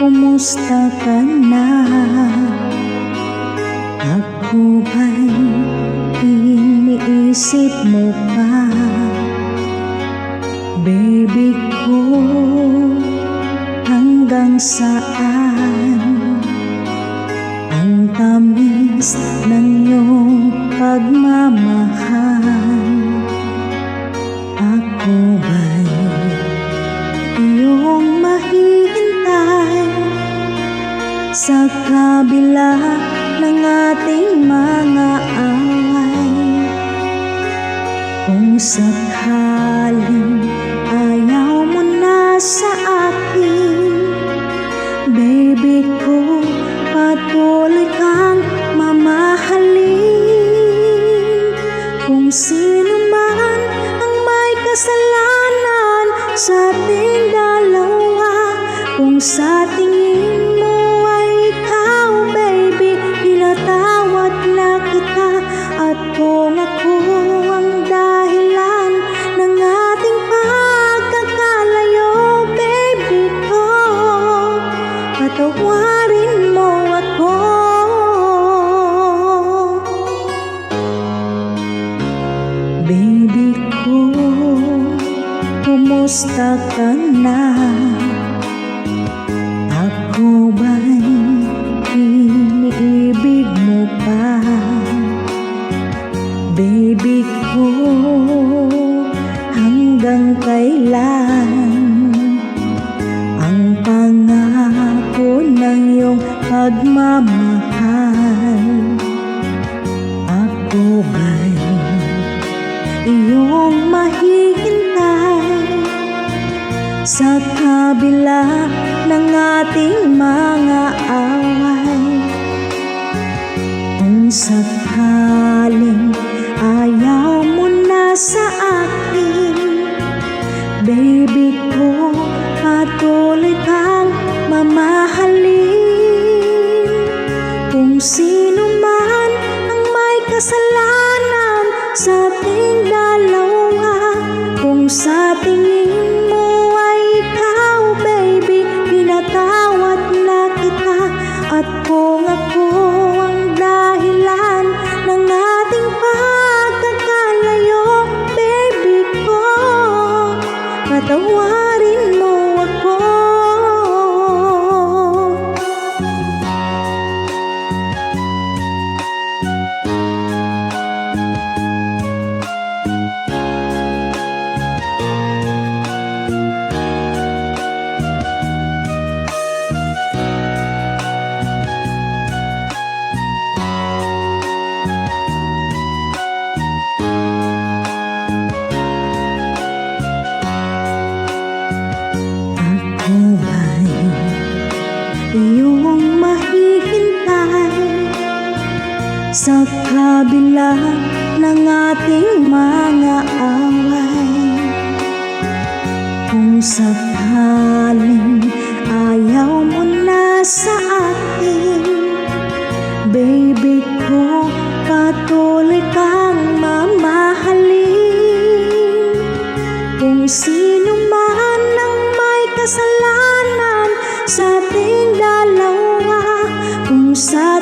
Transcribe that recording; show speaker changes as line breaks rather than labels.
kumusta ka na? Ako ba'y iniisip mo pa? Baby ko, hanggang saan ang tamis ng iyong pagmamahal? Ako ba'y iyong mahihintay sa kabila ng ating mga away? Kung sakaling ayaw mo na sa akin, baby ko, patuloy kang mamahalin. Kung sino man ang may kasalanan sa ating dalawa, kung sa tingin mo ay ikaw, baby, pinatawad na kita. At kung ako ang dahilan ng ating pagkakalayo, baby ko, patawarin mo ako. Baby ko, kumusta ka na? Ako ba'y iniibig mo pa? Baby ko, hanggang kailan ang pangako ng iyong pagmamahal? Ako ba'y iyong mahihintay sa kabila ng ating mga away? Kung sakaling ayaw mo na sa akin, baby ko, patuloy kang mamahalin. Kung sino man ang may kasalanan sa ating dalawa, kung sa tingin mo ay ikaw, baby, pinatawad na kita. At kung ako ang dahilan ng ating pagkakalayo, baby ko, patawarin mo ako. Ako ba'y iyong mahihintay sa kabila ng ating mga away? Kung sakaling ayaw mo na sa akin, baby ko, patuloy kang mamahalin. Kung sino man ang may kasalanan sa ating dalawa, kung sa